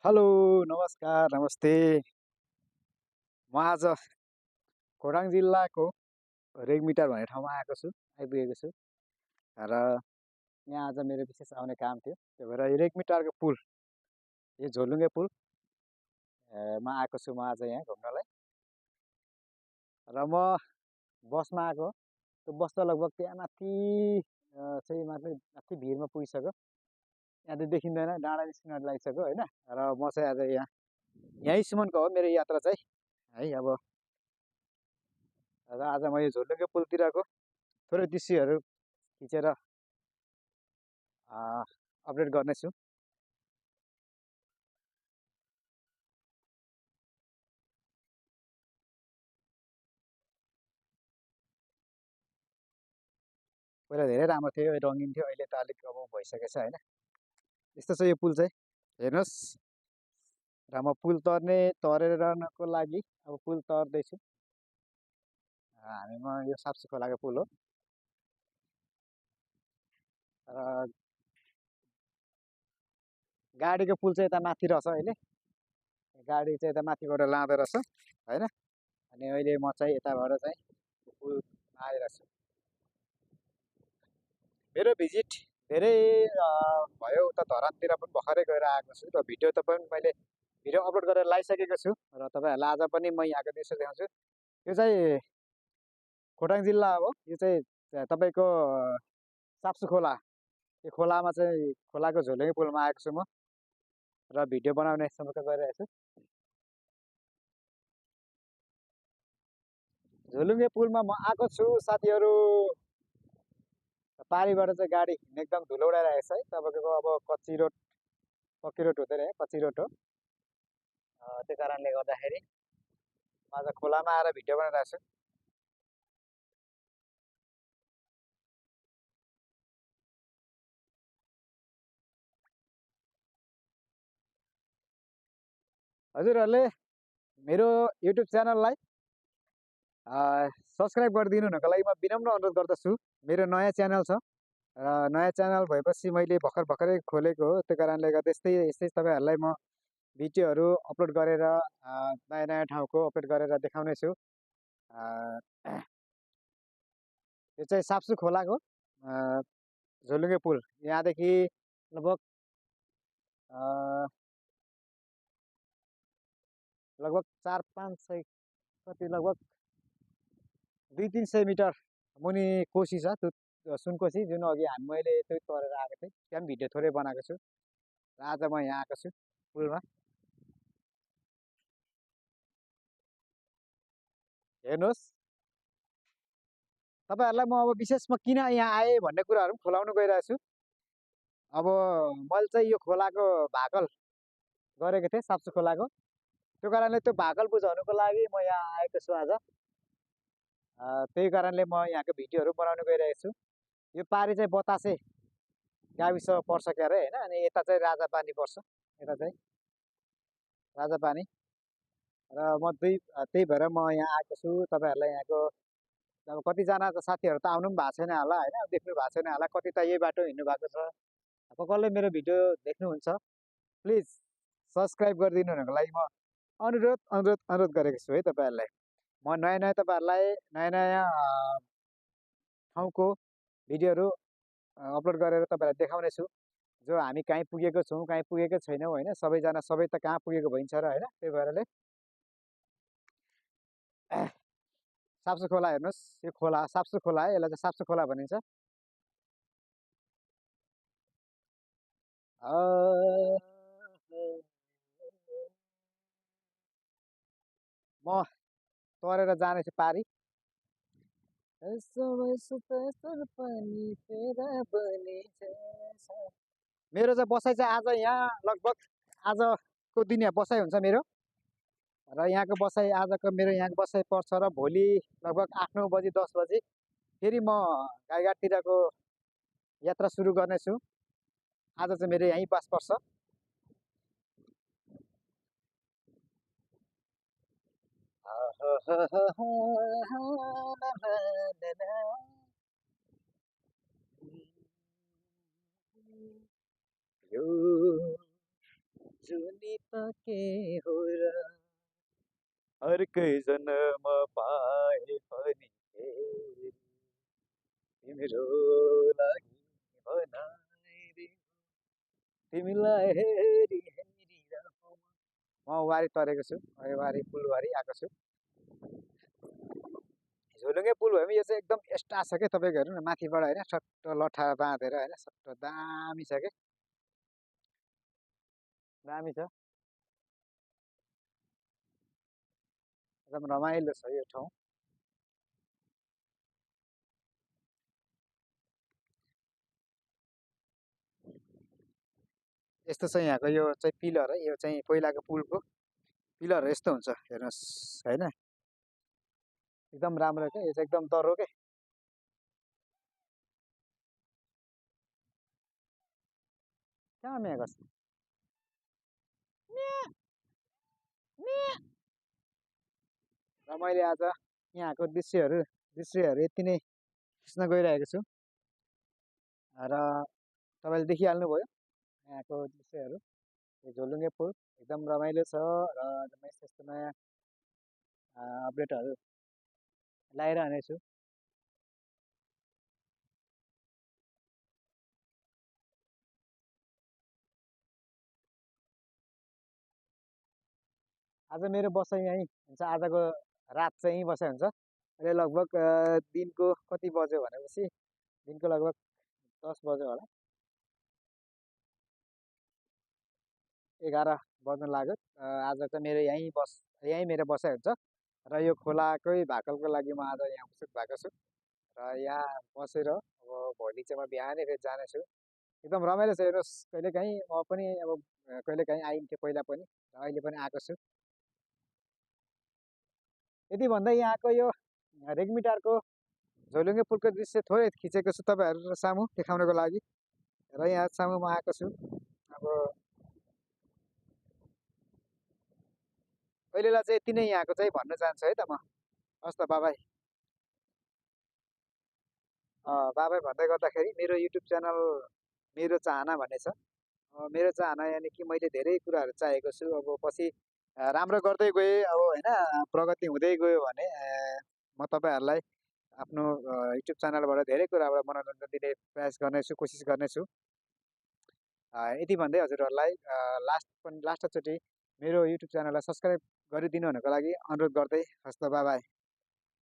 Hello, नमस्कार, नमस्ते। म आज खोटाङ जिल्लाको रेगमिटार भन्ने ठाउँमा आएको छु, आइपुगेको छु र यहाँ आज मेरो विशेष आउने काम थियो। त्यही भएर यो रेगमिटारको पुल, यो झोलुङ्गे पुल मा आएको छु म आज यहाँ घुम्नलाई। र म बसमा आएको। त्यो बस त लगभग त्यहाँ माथि चाहिँ माथि भिरमा पुगिसक्यो। यहाँ त देखिँदैन, डाँडा निस्किन लागिसक्यो होइन। र म चाहिँ आज यहीँसम्मको हो मेरो यात्रा चाहिँ है। अब र आज म यो झोलुङ्गे पुलतिरको थोरै दृश्यहरू खिचेर अपडेट गर्नेछु। पहिला धेरै राम्रो थियो, रङ्गिन थियो, अहिले त अलिक अब भइसकेछ होइन। यस्तो छ यो पुल चाहिँ, हेर्नुहोस्। र म पुल तरेरनको लागि अब पुल तर्दैछु। हामीमा यो साप्सी खोलाको पुल हो। र गाडीको पुल चाहिँ यता माथि रहेछ अहिले। गाडी चाहिँ यता माथिबाट लाँदो रहेछ होइन। अनि अहिले म चाहिँ यताबाट चाहिँ पुलमा आइरहेको छु। मेरो भिजिट धेरै भयो। उता धरानतिर पनि भर्खरै गएर आएको छु र भिडियो त पनि मैले भिडियो अपलोड गरेर लगाइसकेको छु र तपाईँहरूलाई आज पनि म यहाँको दृश्य देखाउँछु। यो चाहिँ खोटाङ जिल्ला हो। यो चाहिँ तपाईँको साप्सु खोला, यो खोलामा चाहिँ खोलाको झोलुङ्गे पुलमा आएको छु म र भिडियो बनाउने समय गरिरहेको छु। झोलुङ्गे पुलमा म आएको छु साथीहरू। पारिबाट चाहिँ गाडी हिँड्ने एकदम धुलो उडाइरहेको छ है। तपाईँको अब कच्ची रोड, पक्की रोड हुँदैन है, कच्ची रोड हो। त्यो कारणले गर्दाखेरि म आज खोलामा आएर भिडियो बनाइरहेको छु। हजुरहरूले मेरो युट्युब च्यानललाई सब्सक्राइब गरिदिनु हुनको लागि म विनम्र अनुरोध गर्दछु। मेरो नयाँ च्यानल छ र नयाँ च्यानल भएपछि मैले भर्खरै खोलेको हो। त्यो कारणले गर्दा यस्तै यस्तै तपाईँहरूलाई म भिडियोहरू अपलोड गरेर नयाँ नयाँ ठाउँको अपलोड गरेर देखाउने छु। यो चाहिँ साप्सु खोलाको झोलुङ्गे पुल, यहाँदेखि लगभग लगभग 400-500 कति, लगभग 200-300 मिटर मुनि कोसी छ, त्यो सुनकोसी, जुन अघि मैले त्यो तरेर आएको थिएँ। त्यहाँ पनि भिडियो थोरै बनाएको छु र आज म यहाँ आएको छु पुलमा। हेर्नुहोस्, तपाईँहरूलाई म अब विशेष म किन यहाँ आएँ भन्ने कुराहरू पनि खुलाउन गइरहेको छु। अब मैले चाहिँ यो खोलाको भाकल गरेको थिएँ, साप्सु खोलाको। त्यो कारणले त्यो भाकल बुझाउनुको लागि म यहाँ आएको छु आज। त्यही कारणले म यहाँको भिडियोहरू बनाउन गइरहेको छु। यो पारि चाहिँ बतासे गाविस पर्छ क्या अरे होइन। अनि यता चाहिँ राजापानी पर्छ, यता चाहिँ राजापानी। र म त्यही भएर म यहाँ आएको छु। तपाईँहरूलाई यहाँको अब कतिजना त साथीहरू त आउनु पनि भएको छैन होला होइन, देख्नु भएको छैन होला। कति त यही बाटो हिँड्नु भएको छ। कसले मेरो भिडियो देख्नुहुन्छ, प्लिज सब्सक्राइब गरिदिनु हुनको लागि म अनुरोध अनुरोध अनुरोध गरेको छु है तपाईँहरूलाई। म नयाँ नयाँ तपाईँहरूलाई नयाँ नयाँ ठाउँको भिडियोहरू अपलोड गरेर तपाईँहरूलाई देखाउने छु। जो हामी कहीँ पुगेको छौँ, कहीँ पुगेको छैनौँ होइन। सबैजना सबै त कहाँ पुगेको भइन्छ र होइन। त्यही भएरले साप्सु खोला हेर्नुहोस्। यो खोला साप्सु खोला है, यसलाई चाहिँ साप्सु खोला भनिन्छ। म तरेर जानेछु पारी। मेरो चाहिँ बसाइ चाहिँ आज यहाँ लगभग आजको दिन यहाँ बसाइ हुन्छ मेरो। र यहाँको बसाइ आजको मेरो यहाँको बसाइ पर्छ र भोलि लगभग 8-9 बजी 10 बजी फेरि म गाईघाटतिरको यात्रा सुरु गर्नेछु। आज चाहिँ मेरो यहीँ बास पर्छ। यो जुनी त के हो र अर्कै जन्म पाए पनि फेरि तिम्रो लागि बनाइदिए तिमीलाई हेरी हेरी रहूँ। म वारी तरेको छु वारी पुलवारी आएको छु झोलुङ्गे पुल भयो भने यो चाहिँ एकदम एक्स्ट्रा छ क्या तपाईँको हेर्नु न माथिबाट होइन सट्ट लठा बाँधेर होइन सट्ट दामी छ क्या दामी छ एकदम रमाइलो छ यो ठाउँ यस्तो छ यहाँको यो चाहिँ पिलर है यो चाहिँ पहिलाको पुलको पिलर यस्तो हुन्छ हेर्नुहोस् होइन एकदम राम्रो क्या यो चाहिँ एकदम दह्रो क्या कहाँ म्या गर्छ र मैले आज यहाँको दृश्यहरू यति नै खिच्न गइरहेको छु र तपाईँले देखिहाल्नुभयो यहाँको दृश्यहरू यो झोलुङ्गे पुल एकदम रमाइलो छ र म यस्तो नयाँ अपडेटहरू लगाइरहनेछु आज मेरो बसाइ यहीँ हुन्छ आजको रात चाहिँ यहीँ बसाइ हुन्छ अहिले लगभग दिनको कति बज्यो भनेपछि दिनको लगभग 10 बज्यो होला 11 बज्न लाग्यो आज चाहिँ मेरो यहीँ मेरो बसाइ हुन्छ र यो खोलाकै भाकलको लागि म आज यहाँ उपस्थित भएको छु र यहाँ बसेर अब भोलि चाहिँ म बिहानै फेरि जानेछु एकदम रमाइलो छ हेर्नुहोस् कहिलेकाहीँ म पनि अब कहिलेकाहीँ आइन्थेँ पहिला पनि र अहिले पनि आएको छु यति भन्दै यहाँको यो रेग्मिटारको झोलुङ्गे पुलको दृश्य थोरै खिचेको छु तपाईँहरू सामु देखाउनको लागि र यहाँ सामु म आएको छु अब अहिलेलाई चाहिँ यति नै यहाँको चाहिँ भन्न चाहन्छु है त म हस् त बाबाई बाबाई भन्दै गर्दाखेरि मेरो युट्युब च्यानल मेरो चाहना भन्ने छ मेरो चाहना यानि कि मैले धेरै कुराहरू चाहेको छु अब पछि राम्रो गर्दै गएँ अब होइन प्रगति हुँदै गयो भने म तपाईँहरूलाई आफ्नो युट्युब च्यानलबाट धेरै कुराबाट मनोरञ्जन दिने प्रयास गर्नेछु कोसिस गर्नेछु यति भन्दै हजुरहरूलाई लास्टचोटि मेरो युट्युब च्यानललाई सब्सक्राइब गरिदिनु हुनको लागि अनुरोध गर्दै हस् त बाबाई